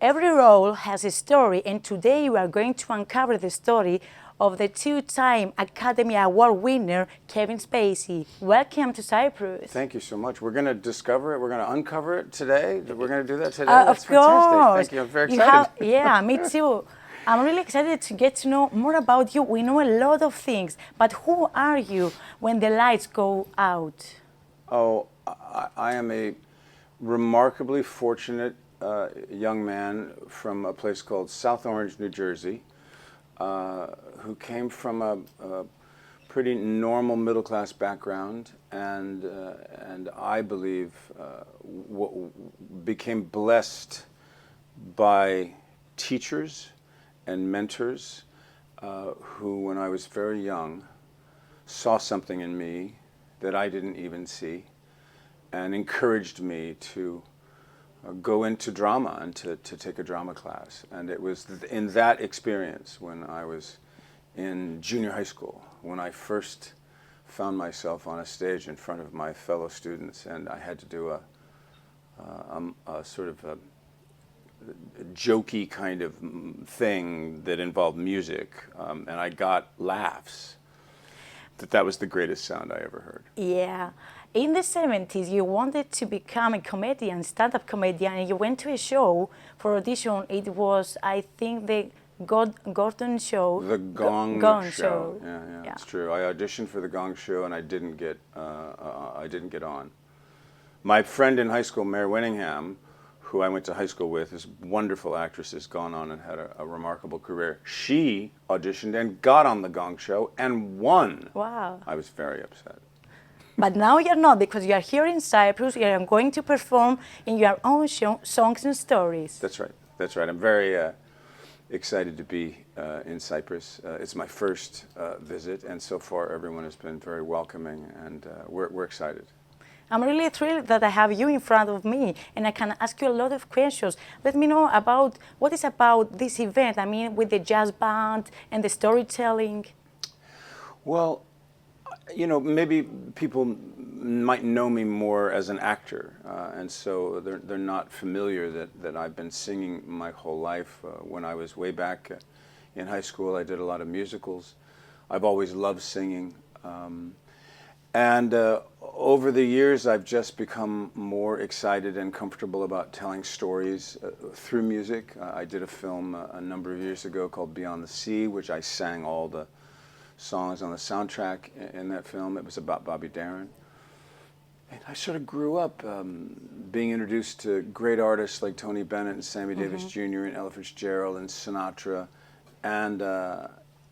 Every role has a story, and today we are going to uncover the story of the two-time Academy Award winner, Kevin Spacey. Welcome to Cyprus. Thank you so much. We're going to discover it. We're going to uncover it today. We're going to do that today. Of That's course. fantastic. Thank you. I'm very excited. Yeah, me too. I'm really excited to get to know more about you. We know a lot of things, but who are you when the lights go out? Oh, I am a remarkably fortunate young man from a place called South Orange, New Jersey, who came from a pretty normal middle-class background, and I believe became blessed by teachers and mentors who, when I was very young, saw something in me that I didn't even see, and encouraged me to go into drama and to take a drama class. And it was in that experience, when I was in junior high school, when I first found myself on a stage in front of my fellow students, and I had to do a sort of a jokey kind of thing that involved music, and I got laughs. That was the greatest sound I ever heard. Yeah. In the 70s, you wanted to become a comedian, stand-up comedian, and you went to a show for audition. It was, I think, the Gordon Show. The Gong Show. Yeah, it's true. I auditioned for the Gong Show, and I didn't get on. My friend in high school, Mary Winningham, who I went to high school with, is a wonderful actress, has gone on and had a remarkable career. She auditioned and got on the Gong Show and won. Wow. I was very upset. But now you're not, because you are here in Cyprus. You are going to perform in your own show, songs and stories. That's right. That's right. I'm very excited to be in Cyprus. It's my first visit, and so far everyone has been very welcoming, and we're excited. I'm really thrilled that I have you in front of me, and I can ask you a lot of questions. Let me know about what is about this event, I mean, with the jazz band and the storytelling. Well, you know, maybe people might know me more as an actor, and so they're not familiar that I've been singing my whole life. When I was way back in high school, I did a lot of musicals. I've always loved singing. And over the years, I've just become more excited and comfortable about telling stories through music. I did a film a number of years ago called Beyond the Sea, which I sang all the songs on the soundtrack in that film. It was about Bobby Darin. And I sort of grew up being introduced to great artists like Tony Bennett and Sammy Davis Jr. and Ella Fitzgerald and Sinatra. And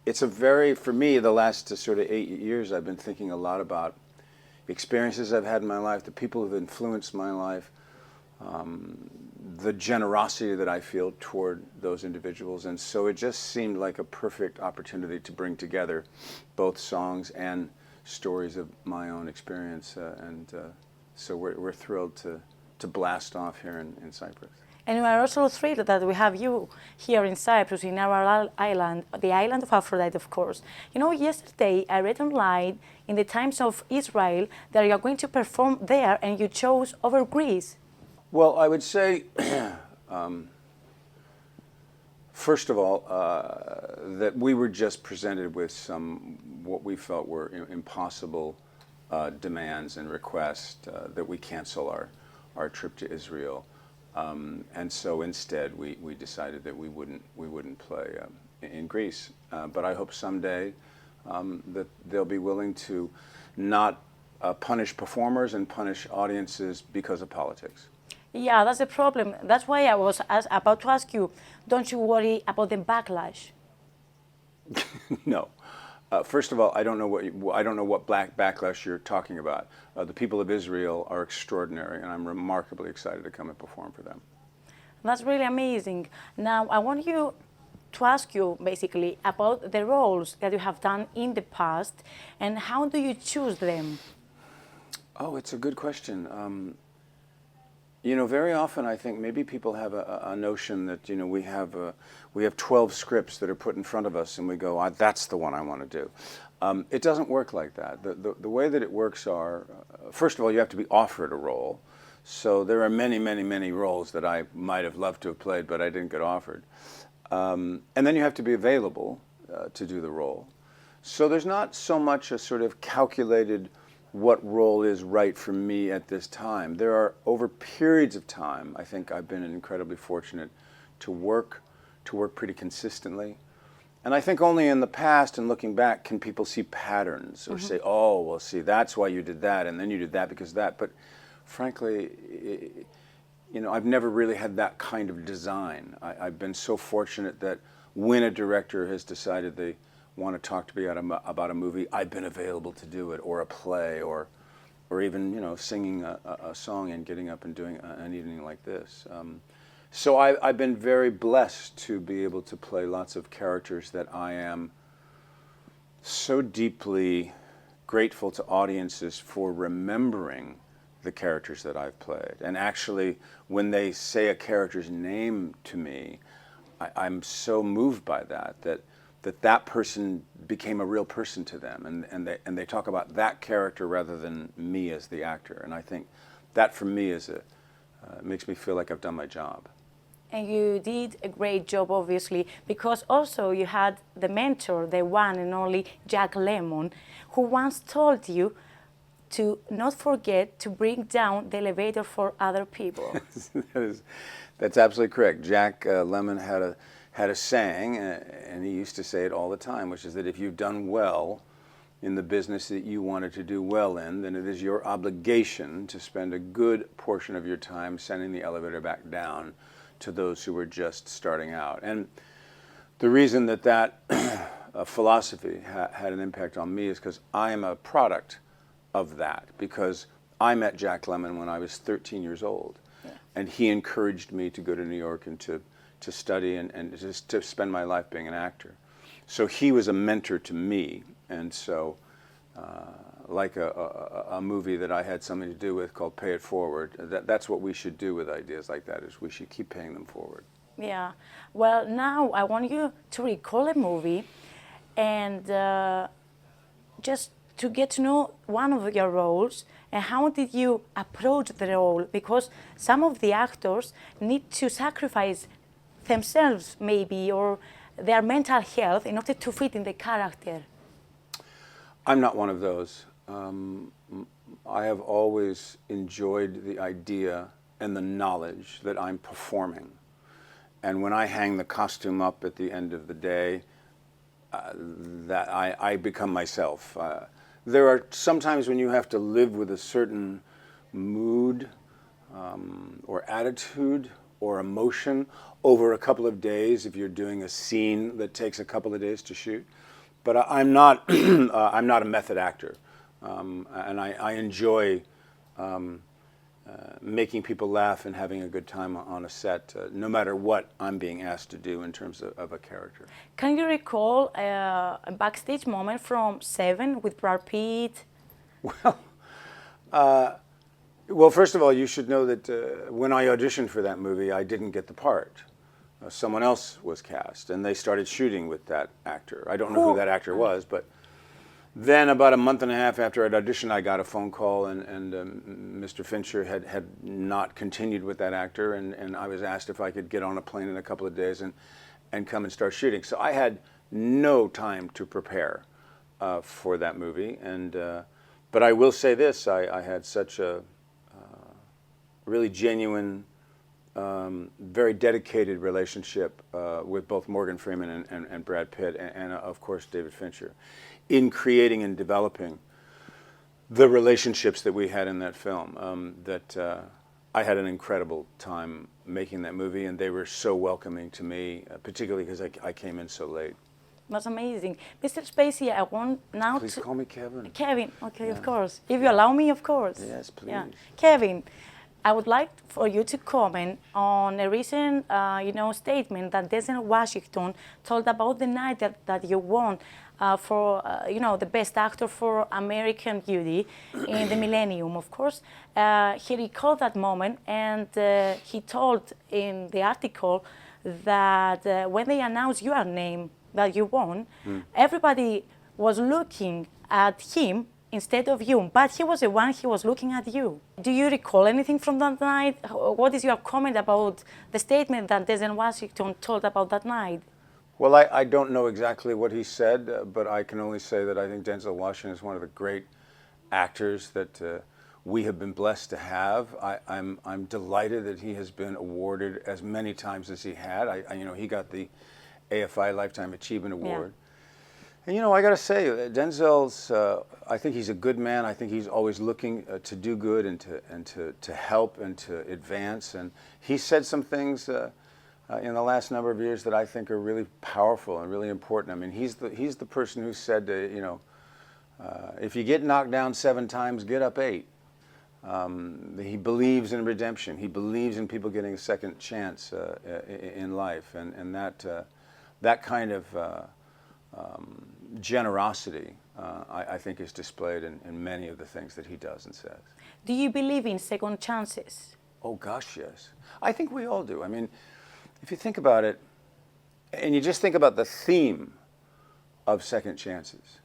it's for me, the last sort of 8 years, I've been thinking a lot about experiences I've had in my life, the people who've influenced my life, the generosity that I feel toward those individuals. And so it just seemed like a perfect opportunity to bring together both songs and stories of my own experience. So we're thrilled to blast off here in Cyprus. And we are also thrilled that we have you here in Cyprus, in our island, the island of Aphrodite, of course. You know, yesterday I read online in the Times of Israel that you are going to perform there, and you chose over Greece. Well, I would say, first of all, that we were just presented with what we felt were impossible demands and requests that we cancel our trip to Israel. And so instead, we decided that we wouldn't play in Greece. But I hope someday that they'll be willing to not punish performers and punish audiences because of politics. Yeah, that's the problem. That's why I was about to ask you, don't you worry about the backlash? No. First of all, I don't know what backlash you're talking about. The people of Israel are extraordinary, and I'm remarkably excited to come and perform for them. That's really amazing. Now, I want you to ask you basically about the roles that you have done in the past, and how do you choose them? Oh, it's a good question. You know, very often I think maybe people have a notion that, you know, we have 12 scripts that are put in front of us and we go, that's the one I want to do. It doesn't work like that. The way that it works are, first of all, you have to be offered a role. So there are many, many, many roles that I might have loved to have played, but I didn't get offered. And then you have to be available to do the role. So there's not so much a sort of calculated what role is right for me at this time. There are, over periods of time, I think I've been incredibly fortunate to work pretty consistently. And I think only in the past and looking back can people see patterns or say, oh, well, see, that's why you did that, and then you did that because of that. But frankly, you know, I've never really had that kind of design. I've been so fortunate that when a director has decided they want to talk to me about a movie, I've been available to do it, or a play, or even, you know, singing a song and getting up and doing an evening like this. So I've been very blessed to be able to play lots of characters that I am so deeply grateful to audiences for remembering the characters that I've played. And actually, when they say a character's name to me, I'm so moved by that person became a real person to them, and they talk about that character rather than me as the actor. And I think that for me is makes me feel like I've done my job. And you did a great job, obviously, because also you had the mentor, the one and only Jack Lemmon, who once told you to not forget to bring down the elevator for other people. That's absolutely correct. Jack Lemmon had a saying, and he used to say it all the time, which is that if you've done well in the business that you wanted to do well in, then it is your obligation to spend a good portion of your time sending the elevator back down to those who were just starting out. And the reason that philosophy had an impact on me is because I am a product of that, because I met Jack Lemmon when I was 13 years old. Yeah. And he encouraged me to go to New York and to study and just to spend my life being an actor. So he was a mentor to me, and so like a movie that I had something to do with called Pay It Forward, that's what we should do with ideas like that, is we should keep paying them forward. Yeah. Well, now I want you to recall a movie and just to get to know one of your roles, and how did you approach the role? Because some of the actors need to sacrifice themselves maybe, or their mental health in order to fit in the character. I'm not one of those. I have always enjoyed the idea and the knowledge that I'm performing. And when I hang the costume up at the end of the day, that I become myself. There are sometimes when you have to live with a certain mood or attitude or emotion over a couple of days if you're doing a scene that takes a couple of days to shoot. But I'm not I'm not a method actor, and I enjoy making people laugh and having a good time on a set, no matter what I'm being asked to do in terms of a character. Can you recall a backstage moment from Seven with Brad Pitt? Well, first of all, you should know that when I auditioned for that movie, I didn't get the part. Someone else was cast, and they started shooting with that actor. I don't know who that actor was, but then about a month and a half after I'd auditioned, I got a phone call, and Mr. Fincher had not continued with that actor, and I was asked if I could get on a plane in a couple of days and come and start shooting. So I had no time to prepare for that movie, but I will say this, I had such a really genuine, very dedicated relationship with both Morgan Freeman and Brad Pitt and of course David Fincher in creating and developing the relationships that we had in that film, that I had an incredible time making that movie, and they were so welcoming to me, particularly because I came in so late. That's amazing. Mr. Spacey, I want now Please call me Kevin. Kevin, okay, yeah. Of course. If you allow me, of course. Yes, please. Yeah. Kevin, I would like for you to comment on a recent, statement that Denzel Washington told about the night that you won for, the best actor for American Beauty in the Millennium, of course. He recalled that moment, and he told in the article that when they announced your name that you won, everybody was looking at him instead of you, but he was the one, he was looking at you. Do you recall anything from that night? What is your comment about the statement that Denzel Washington told about that night? Well, I don't know exactly what he said, but I can only say that I think Denzel Washington is one of the great actors that we have been blessed to have. I'm delighted that he has been awarded as many times as he had. He got the AFI Lifetime Achievement Award. And I got to say, Denzel's. I think he's a good man. I think he's always looking to do good and to help and to advance. And he said some things in the last number of years that I think are really powerful and really important. I mean, he's the person who said, if you get knocked down 7 times, get up 8. He believes in redemption. He believes in people getting a second chance in life, and that kind of generosity, I think, is displayed in many of the things that he does and says. Do you believe in second chances? Oh gosh, yes. I think we all do. I mean, if you think about it, and you just think about the theme of second chances,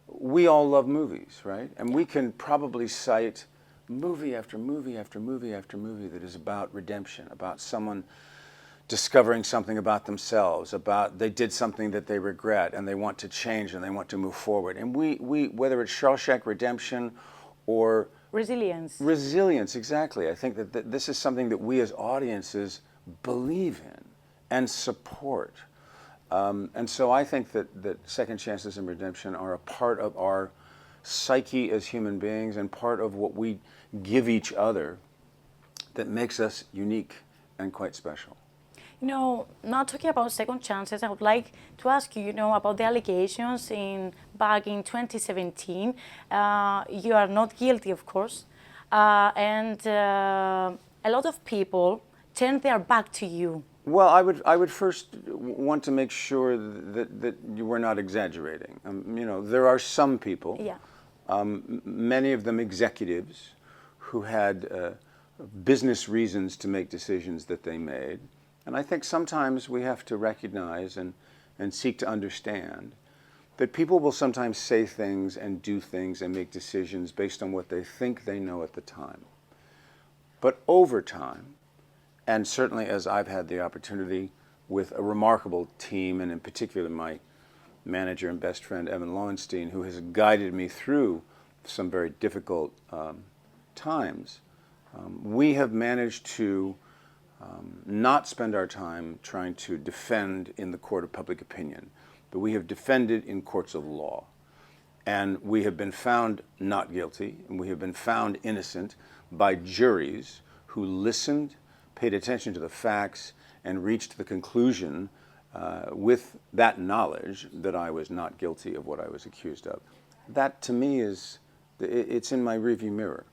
we all love movies, right? And we can probably cite movie after movie after movie after movie that is about redemption, about someone discovering something about themselves, about they did something that they regret and they want to change and they want to move forward. And we whether it's Shawshank Redemption or Resilience, exactly. I think that this is something that we as audiences believe in and support. And so I think that second chances and redemption are a part of our psyche as human beings and part of what we give each other that makes us unique and quite special. Not talking about second chances, I would like to ask you, about the allegations back in 2017. You are not guilty, of course, and a lot of people turned their back to you. Well, I would first want to make sure that you were not exaggerating. There are some people, many of them executives, who had business reasons to make decisions that they made. And I think sometimes we have to recognize and seek to understand that people will sometimes say things and do things and make decisions based on what they think they know at the time. But over time, and certainly as I've had the opportunity with a remarkable team, and in particular my manager and best friend, Evan Lowenstein, who has guided me through some very difficult times, we have managed to not spend our time trying to defend in the court of public opinion, but we have defended in courts of law. And we have been found not guilty, and we have been found innocent by juries who listened, paid attention to the facts, and reached the conclusion with that knowledge that I was not guilty of what I was accused of. That to me it's in my rearview mirror.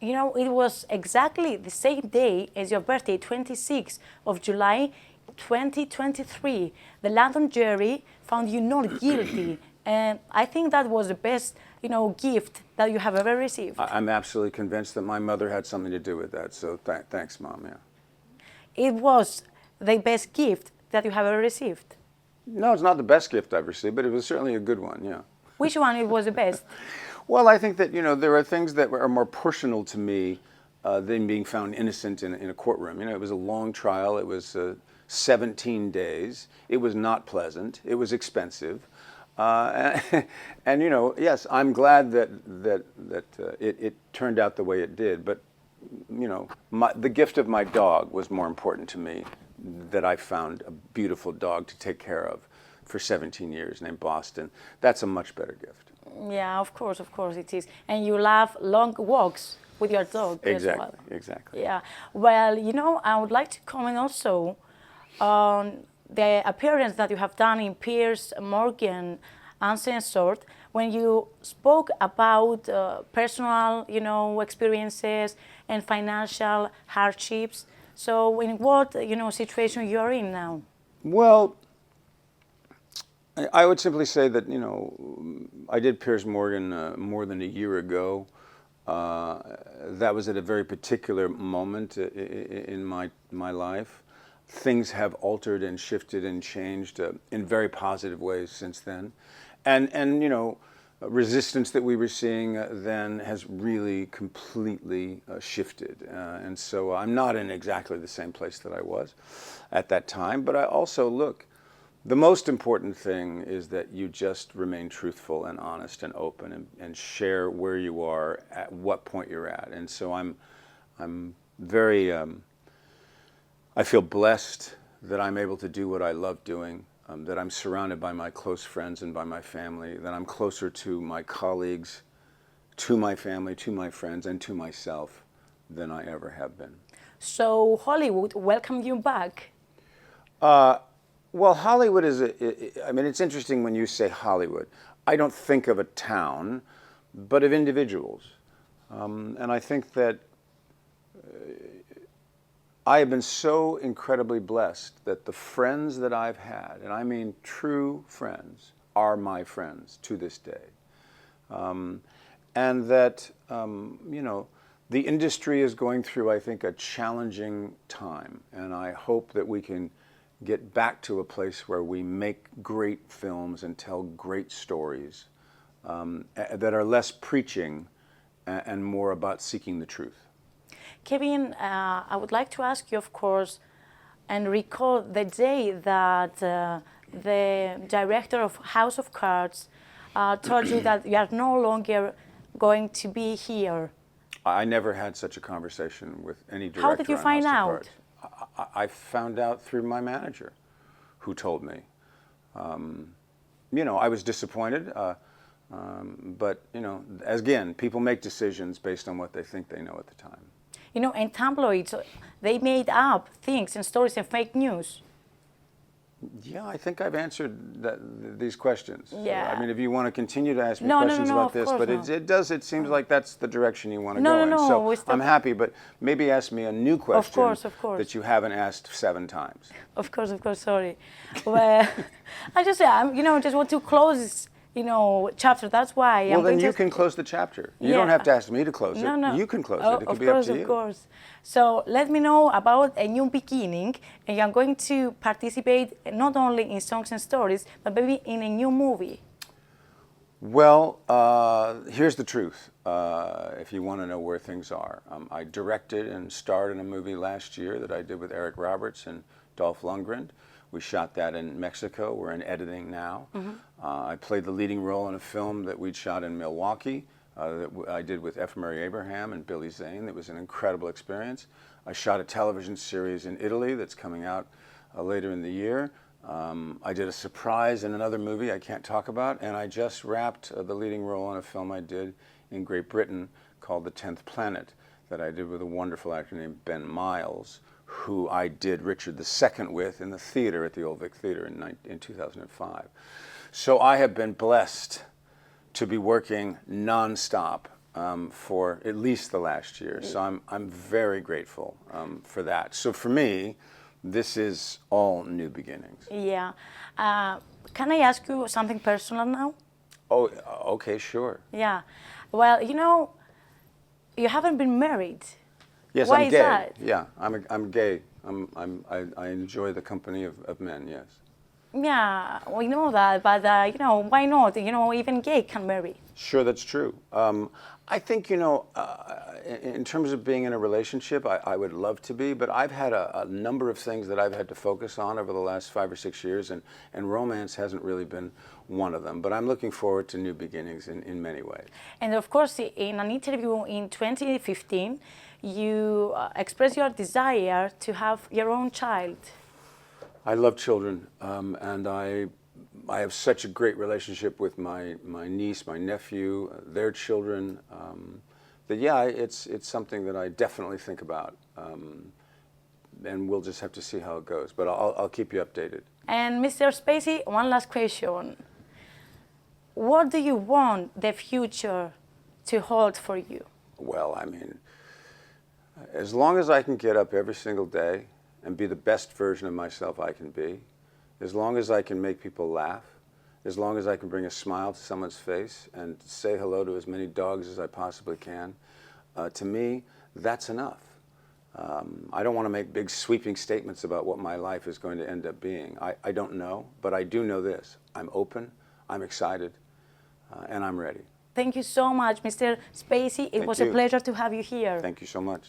It was exactly the same day as your birthday, 26th of July, 2023. The London jury found you not guilty. And I think that was the best, gift that you have ever received. I'm absolutely convinced that my mother had something to do with that. So thanks, Mom. Yeah. It was the best gift that you have ever received. No, it's not the best gift I've received, but it was certainly a good one. Yeah. Which one it was the best? Well, I think that there are things that are more personal to me than being found innocent in a courtroom. It was a long trial. It was 17 days. It was not pleasant. It was expensive. And yes, I'm glad that it turned out the way it did. But the gift of my dog was more important to me. That I found a beautiful dog to take care of for 17 years named Boston. That's a much better gift. Yeah, of course it is. And you love long walks with your dog as well. Exactly. Yeah. Well, I would like to comment also on the appearance that you have done in Piers Morgan Uncensored, when you spoke about personal, experiences and financial hardships. So in what, situation you are in now? Well, I would simply say that, I did Piers Morgan more than a year ago. That was at a very particular moment in my life. Things have altered and shifted and changed in very positive ways since then. And resistance that we were seeing then has really completely shifted. And so I'm not in exactly the same place that I was at that time. But I also, look, the most important thing is that you just remain truthful and honest and open and share where you are, at what point you're at. And so I'm very, I feel blessed that I'm able to do what I love doing. That I'm surrounded by my close friends and by my family, that I'm closer to my colleagues, to my family, to my friends, and to myself than I ever have been. So Hollywood welcomed you back. Well, Hollywood is, I mean, it's interesting when you say Hollywood. I don't think of a town, but of individuals. And I think that I have been so incredibly blessed that the friends that I've had, and I mean true friends, are my friends to this day. And that, you know, the industry is going through, I think, a challenging time. And I hope that we can get back to a place where we make great films and tell great stories that are less preaching and more about seeking the truth. Kevin, I would like to ask you, of course, and recall the day that the director of House of Cards told you that you are no longer going to be here. I never had such a conversation with any director. How did you find out? House of Cards. I found out through my manager, who told me. You know, I was disappointed, but you know, again, people make decisions based on what they think they know at the time. You know, and tabloids, they made up things and stories and fake news. Yeah, I think I've answered these questions. Yeah. So, I mean, if you want to continue to ask me questions about this, but it seems like that's the direction you want to go in. So I'm happy, but maybe ask me a new question of course. that you haven't asked 7 times. Of course, sorry. Well, I just, you know, just want to close this, you know, chapter. That's why. Well, then you can close the chapter. You don't have to ask me to close it. No. You can close it. It can be up to you. Of course. So let me know about a new beginning, and you're going to participate not only in Songs and Stories, but maybe in a new movie. Well, here's the truth. If you want to know where things are, I directed and starred in a movie last year that I did with Eric Roberts and Dolph Lundgren. We shot that in Mexico. We're in editing now. I played the leading role in a film that we'd shot in Milwaukee that I did with F. Murray Abraham and Billy Zane. It was an incredible experience. I shot a television series in Italy that's coming out later in the year. I did a surprise in another movie I can't talk about, and I just wrapped the leading role in a film I did in Great Britain called The 10th Planet that I did with a wonderful actor named Ben Miles, who I did Richard II with in the theater at the Old Vic Theater in 2005. So I have been blessed to be working nonstop for at least the last year. So I'm very grateful for that. So for me, this is all new beginnings. Yeah. Can I ask you something personal now? Oh, okay, sure. Yeah. Well, you know, you haven't been married. Yes, Why I'm is gay. that? Yeah, I'm gay. I enjoy the company of men. Yes. Yeah, we know that, but you know, why not? You know, even gay can marry. Sure, that's true. I think, you know, in terms of being in a relationship, I would love to be, but I've had a number of things that I've had to focus on over the last 5 or 6 years, and romance hasn't really been one of them. But I'm looking forward to new beginnings in many ways. And of course, in an interview in 2015, you expressed your desire to have your own child. I love children, and I have such a great relationship with my niece, my nephew, their children, that yeah, it's something that I definitely think about, and we'll just have to see how it goes. But I'll keep you updated. And Mr. Spacey, one last question. What do you want the future to hold for you? Well, I mean, as long as I can get up every single day and be the best version of myself I can be, as long as I can make people laugh, as long as I can bring a smile to someone's face and say hello to as many dogs as I possibly can, to me, that's enough. I don't want to make big sweeping statements about what my life is going to end up being. I don't know, but I do know this. I'm open, I'm excited, and I'm ready. Thank you so much, Mr. Spacey. It was a pleasure to have you here. Thank you so much.